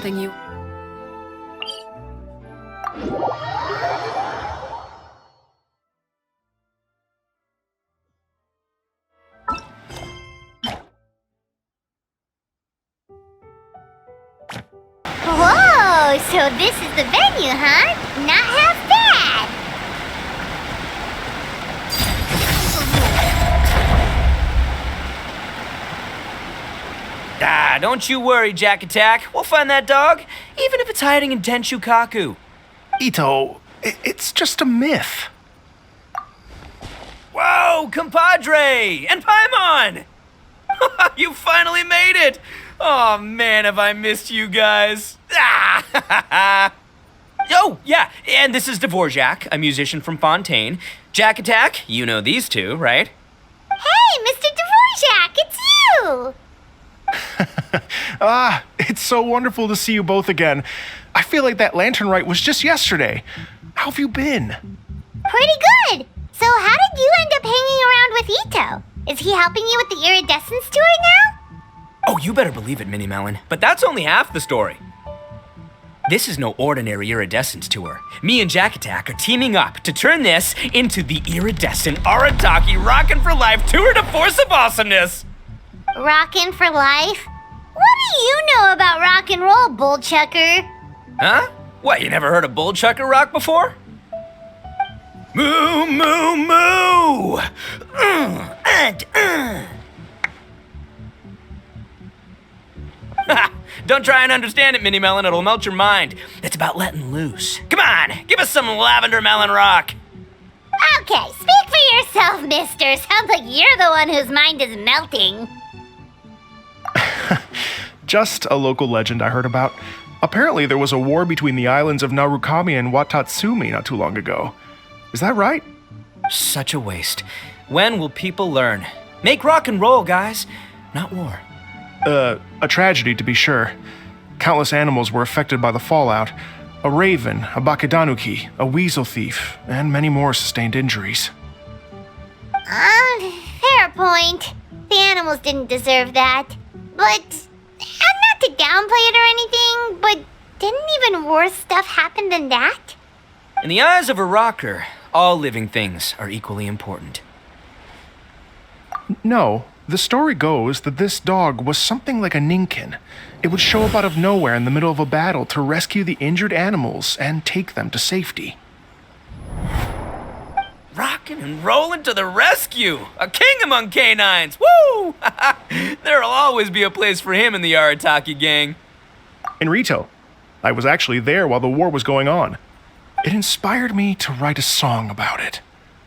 something you... Whoa, so this is the venue, huh? Not half bad. Ah, don't you worry, Jack Attack. We'll find that dog, even if it's hiding in Tenshukaku. Ito, it's just a myth. Whoa, compadre! And Paimon! You finally made it! Oh man, have I missed you guys. Ah! Oh, yeah, and this is Dvorak, a musician from Fontaine. Jack Attack, you know these two, right? Hey, Mr. Dvorak, it's you! It's so wonderful to see you both again. I feel like that lantern rite was just yesterday. How have you been? Pretty good. So how did you end up hanging around with Ito? Is he helping you with the Iridescence tour now? Oh, you better believe it, Minnie Melon. But that's only half the story. This is no ordinary Iridescence tour. Me and Jack Attack are teaming up to turn this into the Iridescent Arataki Rockin' for Life Tour de Force of Awesomeness. Rockin' for life? What do you know about rock and roll, bullchucker? Huh? What, you never heard a bullchucker rock before? Moo, moo, moo! Don't try and understand it, Minnie Melon. It'll melt your mind. It's about letting loose. Come on, give us some lavender melon rock. Okay, speak for yourself, mister. Sounds like you're the one whose mind is melting. Just a local legend I heard about. Apparently there was a war between the islands of Narukami and Watatsumi not too long ago. Is that right? Such a waste. When will people learn? Make rock and roll, guys, not war. A tragedy to be sure. Countless animals were affected by the fallout. A raven, a bakedanuki, a weasel thief, and many more sustained injuries. Fair point. The animals didn't deserve that. But, not to downplay it or anything, but didn't even worse stuff happen than that? In the eyes of a rocker, all living things are equally important. No, the story goes that this dog was something like a ninkin. It would show up out of nowhere in the middle of a battle to rescue the injured animals and take them to safety. Rockin' and rollin' to the rescue! A king among canines! Woo! There'll always be a place for him in the Arataki gang. In Rito, I was actually there while the war was going on. It inspired me to write a song about it.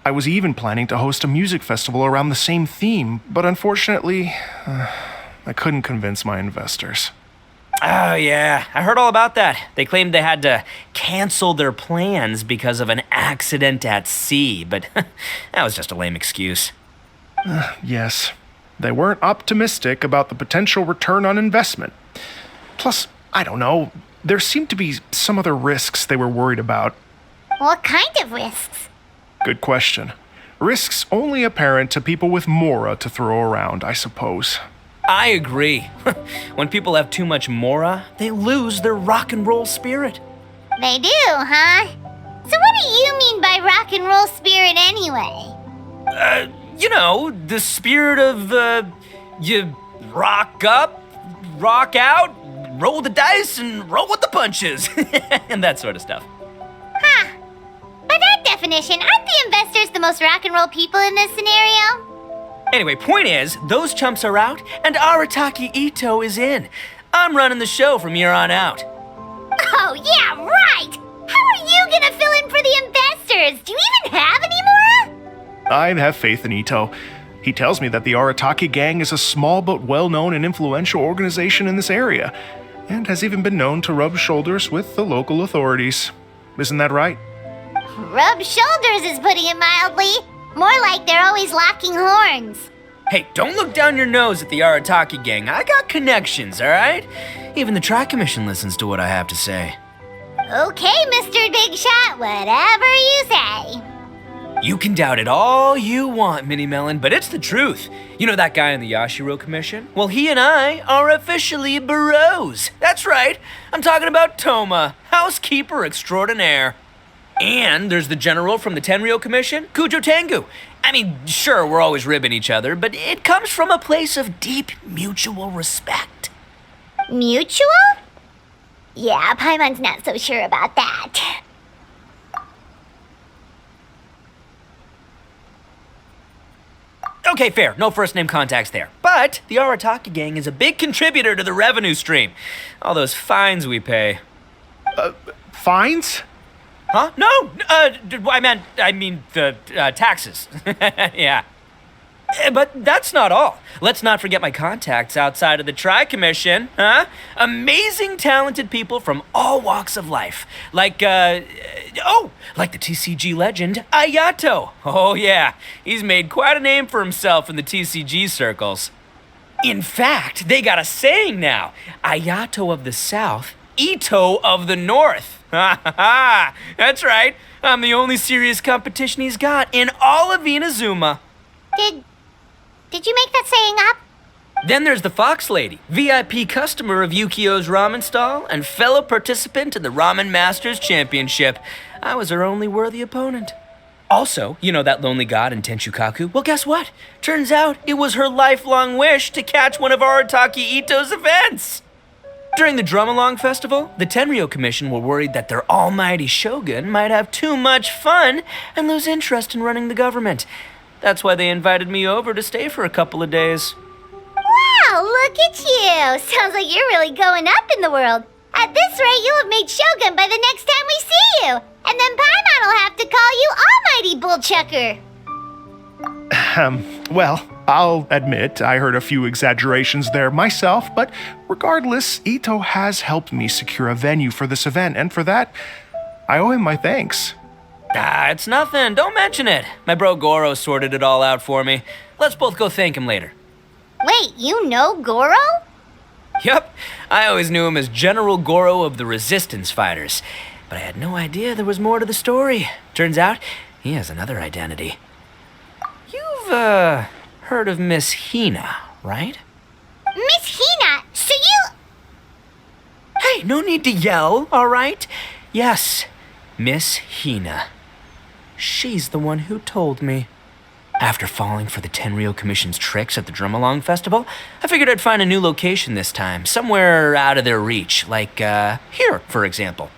I was even planning to host a music festival around the same theme, but unfortunately, I couldn't convince my investors. Oh, yeah. I heard all about that. They claimed they had to cancel their plans because of an accident at sea, but that was just a lame excuse. Yes, they weren't optimistic about the potential return on investment. Plus, I don't know, there seemed to be some other risks they were worried about. What kind of risks? Good question. Risks only apparent to people with mora to throw around, I suppose. I agree. When people have too much mora, they lose their rock and roll spirit. They do, huh? So what do you mean by rock and roll spirit anyway? You know, the spirit of, you rock up, rock out, roll the dice, and roll with the punches. And that sort of stuff. Huh. By that definition, aren't the investors the most rock and roll people in this scenario? Anyway, point is, those chumps are out, and Arataki Ito is in. I'm running the show from here on out. Oh, yeah, right! How are you gonna fill in for the investors? Do you even have any more? I have faith in Ito. He tells me that the Arataki gang is a small but well-known and influential organization in this area, and has even been known to rub shoulders with the local authorities. Isn't that right? Rub shoulders is putting it mildly. More like they're always locking horns. Hey, don't look down your nose at the Arataki gang. I got connections, all right? Even the Tri-Commission listens to what I have to say. Okay, Mr. Big Shot, whatever you say. You can doubt it all you want, Mini Melon, but it's the truth. You know that guy in the Yashiro Commission? Well, he and I are officially bros. That's right. I'm talking about Toma, housekeeper extraordinaire. And there's the general from the Tenryo Commission, Kujo Tengu. I mean, sure, we're always ribbing each other, but it comes from a place of deep mutual respect. Mutual? Yeah, Paimon's not so sure about that. Okay, fair. No first name contacts there. But the Arataki gang is a big contributor to the revenue stream. All those fines we pay. Fines? Huh? No! I mean the taxes. Yeah. But that's not all. Let's not forget my contacts outside of the Tri-Commission, huh? Amazing, talented people from all walks of life. Like the TCG legend, Ayato. Oh yeah, he's made quite a name for himself in the TCG circles. In fact, they got a saying now. Ayato of the South, Ito of the North. Ha ha ha! That's right. I'm the only serious competition he's got in all of Inazuma. Did you make that saying up? Then there's the Fox Lady, VIP customer of Yukio's ramen stall and fellow participant in the Ramen Masters Championship. I was her only worthy opponent. Also, you know that lonely god in Tenshukaku? Well, guess what? Turns out it was her lifelong wish to catch one of Arataki Ito's events. During the Drum-Along Festival, the Tenryo Commission were worried that their almighty shogun might have too much fun and lose interest in running the government. That's why they invited me over to stay for a couple of days. Wow, look at you! Sounds like you're really going up in the world. At this rate, you'll have made Shogun by the next time we see you. And then Paimon will have to call you Almighty Bullchucker. Well, I'll admit I heard a few exaggerations there myself, but regardless, Ito has helped me secure a venue for this event, and for that, I owe him my thanks. It's nothing. Don't mention it. My bro Goro sorted it all out for me. Let's both go thank him later. Wait, you know Goro? Yup. I always knew him as General Goro of the Resistance Fighters. But I had no idea there was more to the story. Turns out, he has another identity. You've, heard of Miss Hina, right? Miss Hina? So you... Hey, no need to yell, all right? Yes, Miss Hina. She's the one who told me. After falling for the Tenryo Commission's tricks at the Drum-Along Festival, I figured I'd find a new location this time, somewhere out of their reach, like, here, for example.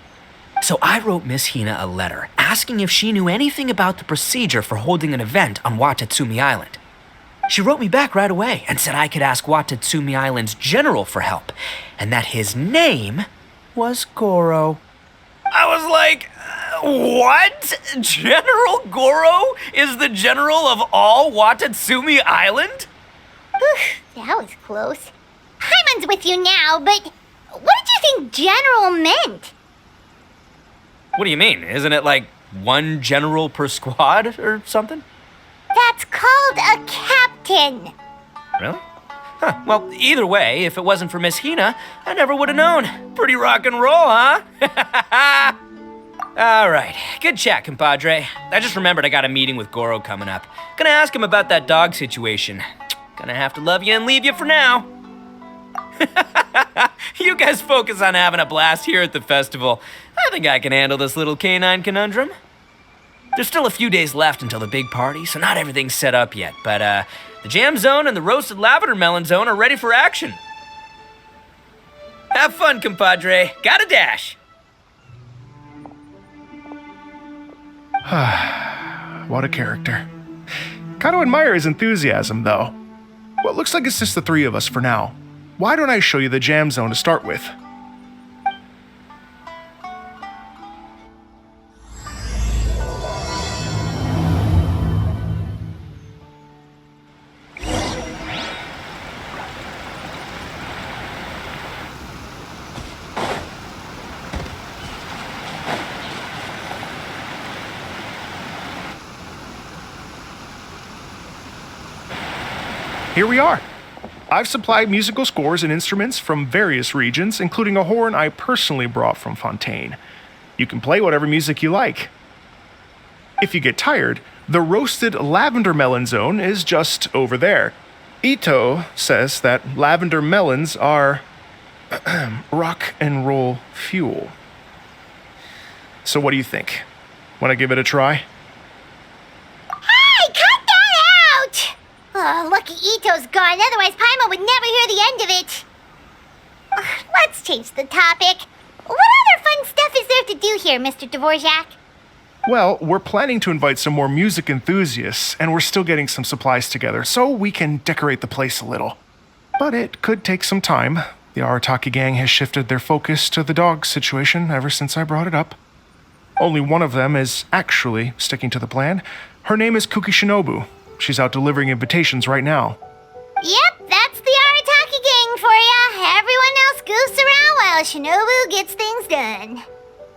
So I wrote Miss Hina a letter, asking if she knew anything about the procedure for holding an event on Watatsumi Island. She wrote me back right away and said I could ask Watatsumi Island's general for help, and that his name was Goro. I was like, what? General Goro is the general of all Watatsumi Island? That was close. Paimon's with you now, but what did you think general meant? What do you mean? Isn't it like one general per squad or something? That's called a captain. Really? Huh. Well, either way, if it wasn't for Miss Hina, I never would have known. Pretty rock and roll, huh? All right. Good chat, compadre. I just remembered I got a meeting with Goro coming up. Gonna ask him about that dog situation. Gonna have to love you and leave you for now. You guys focus on having a blast here at the festival. I think I can handle this little canine conundrum. There's still a few days left until the big party, so not everything's set up yet, but the jam zone and the roasted lavender melon zone are ready for action. Have fun, compadre. Got a dash. What a character. Kinda admire his enthusiasm, though. Well, it looks like it's just the three of us for now. Why don't I show you the jam zone to start with? Here we are. I've supplied musical scores and instruments from various regions, including a horn I personally brought from Fontaine. You can play whatever music you like. If you get tired, the roasted lavender melon zone is just over there. Ito says that lavender melons are rock and roll fuel. So what do you think? Want to give it a try? Hey, cut that out! Oh, lucky Ito's gone, otherwise Paimon would never hear the end of it. Let's change the topic. What other fun stuff is there to do here, Mr. Dvorak? Well, we're planning to invite some more music enthusiasts, and we're still getting some supplies together, so we can decorate the place a little. But it could take some time. The Arataki gang has shifted their focus to the dog situation ever since I brought it up. Only one of them is actually sticking to the plan. Her name is Kuki Shinobu. She's out delivering invitations right now. Yep, that's the Arataki gang for ya. Everyone else goofs around while Shinobu gets things done.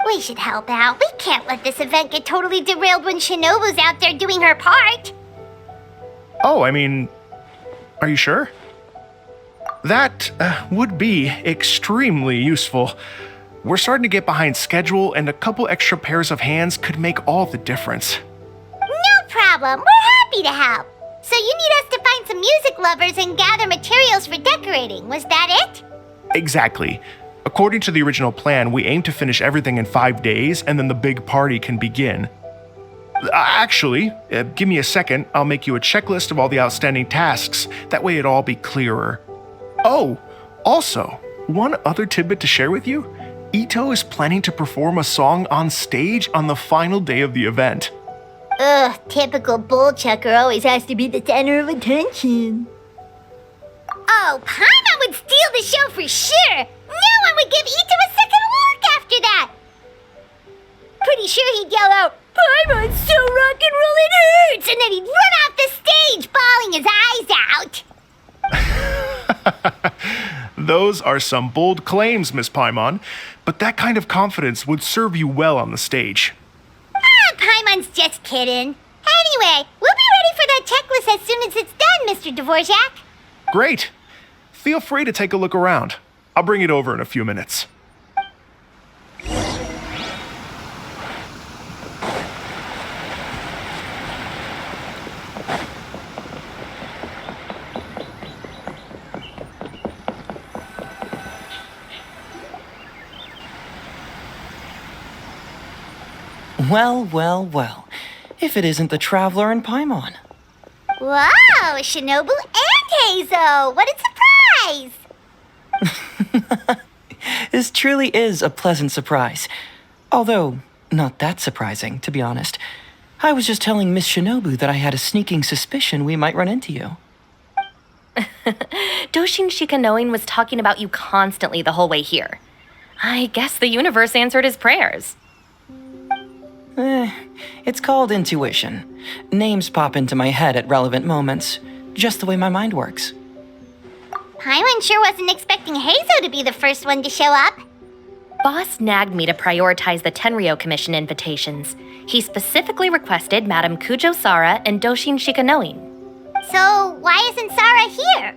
We should help out. We can't let this event get totally derailed when Shinobu's out there doing her part. Oh, I mean, are you sure? That would be extremely useful. We're starting to get behind schedule, and a couple extra pairs of hands could make all the difference. No problem. We're happy to help. So you need us to find some music lovers and gather materials for decorating. Was that it? Exactly. According to the original plan, we aim to finish everything in 5 days, and then the big party can begin. Actually, give me a second. I'll make you a checklist of all the outstanding tasks. That way it'll all be clearer. Oh, also, one other tidbit to share with you. Ito is planning to perform a song on stage on the final day of the event. Ugh, typical bullchucker always has to be the center of attention. Oh, Paimon would steal the show for sure. No one would give Ito a second look after that. Pretty sure he'd yell out, "Paimon's so rock and roll it hurts!" And then he'd run off the stage, bawling his eyes out. Those are some bold claims, Miss Paimon, but that kind of confidence would serve you well on the stage. Ah, Paimon's just kidding. Anyway, we'll be ready for that checklist as soon as it's done, Mr. Dvorak. Great. Feel free to take a look around. I'll bring it over in a few minutes. Well, well, well. If it isn't the Traveler and Paimon. Wow, Shinobu and Heizo! What a surprise! This truly is a pleasant surprise. Although, not that surprising, to be honest. I was just telling Miss Shinobu that I had a sneaking suspicion we might run into you. Doshin Shikanoin was talking about you constantly the whole way here. I guess the universe answered his prayers. It's called intuition. Names pop into my head at relevant moments, just the way my mind works. Paimon sure wasn't expecting Heizo to be the first one to show up. Boss nagged me to prioritize the Tenryo Commission invitations. He specifically requested Madame Kujo Sara and Doshin Shikanoin. So, why isn't Sara here?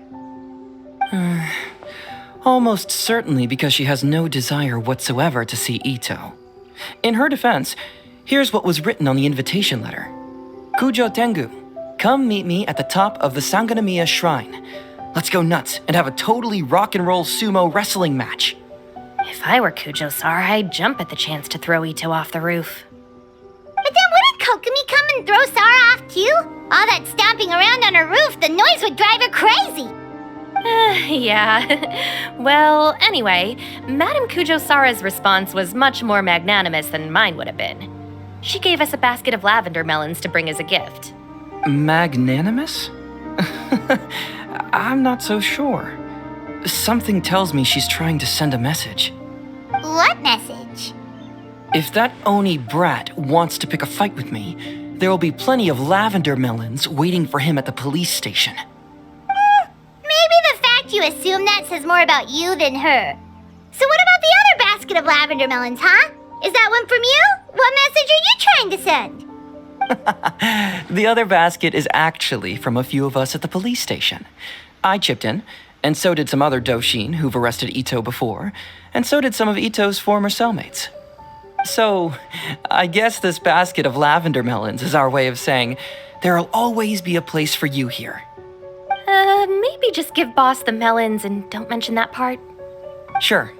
Almost certainly because she has no desire whatsoever to see Ito. In her defense, here's what was written on the invitation letter. Kujo Tengu, come meet me at the top of the Sanganamiya Shrine. Let's go nuts and have a totally rock and roll sumo wrestling match. If I were Kujo Sara, I'd jump at the chance to throw Ito off the roof. But then wouldn't Kokomi come and throw Sara off too? All that stomping around on her roof, the noise would drive her crazy. Yeah. Well, anyway, Madame Kujo Sara's response was much more magnanimous than mine would have been. She gave us a basket of lavender melons to bring as a gift. Magnanimous? I'm not so sure. Something tells me she's trying to send a message. What message? If that Oni brat wants to pick a fight with me, there will be plenty of lavender melons waiting for him at the police station. Maybe the fact you assume that says more about you than her. So what about the other basket of lavender melons, huh? Is that one from you? What message are you trying to send? The other basket is actually from a few of us at the police station. I chipped in, and so did some other Doshin who've arrested Ito before, and so did some of Ito's former cellmates. So, I guess this basket of lavender melons is our way of saying there'll always be a place for you here. Maybe just give Boss the melons and don't mention that part. Sure.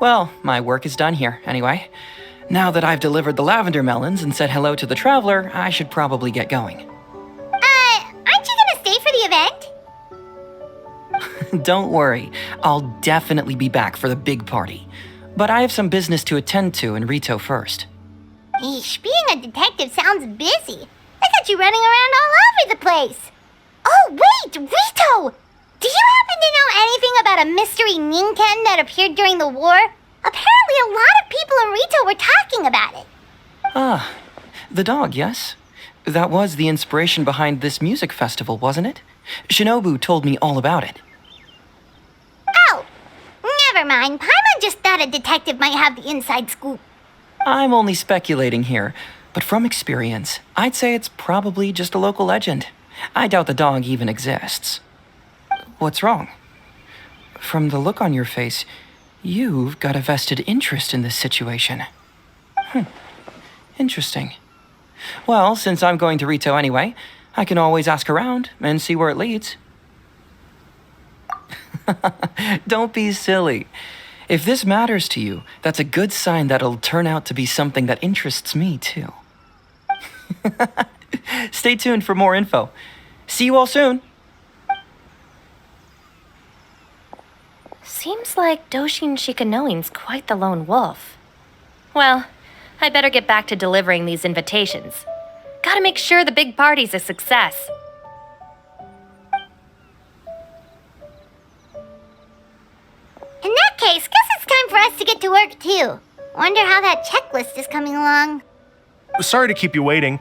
Well, my work is done here, anyway. Now that I've delivered the lavender melons and said hello to the traveler, I should probably get going. Aren't you gonna stay for the event? Don't worry, I'll definitely be back for the big party. But I have some business to attend to in Rito first. Eesh, being a detective sounds busy. I got you running around all over the place. Oh, wait, Rito! Do you happen to know anything about a mystery Ninken that appeared during the war? Apparently a lot of people in Rito were talking about it. Ah, the dog, yes? That was the inspiration behind this music festival, wasn't it? Shinobu told me all about it. Oh, never mind. Paimon just thought a detective might have the inside scoop. I'm only speculating here, but from experience, I'd say it's probably just a local legend. I doubt the dog even exists. What's wrong? From the look on your face, you've got a vested interest in this situation. Interesting. Well, since I'm going to Rito anyway, I can always ask around and see where it leads. Don't be silly. If this matters to you, that's a good sign that it'll turn out to be something that interests me, too. Stay tuned for more info. See you all soon. Seems like Doshin Shikanoin's quite the lone wolf. Well, I better get back to delivering these invitations. Gotta make sure the big party's a success. In that case, guess it's time for us to get to work too. Wonder how that checklist is coming along. Sorry to keep you waiting.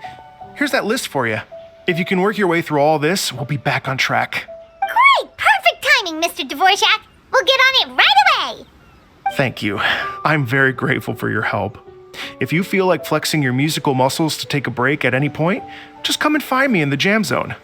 Here's that list for you. If you can work your way through all this, we'll be back on track. Great! Perfect timing, Mr. Dvorak. We'll get on it right away! Thank you. I'm very grateful for your help. If you feel like flexing your musical muscles to take a break at any point, just come and find me in the jam zone.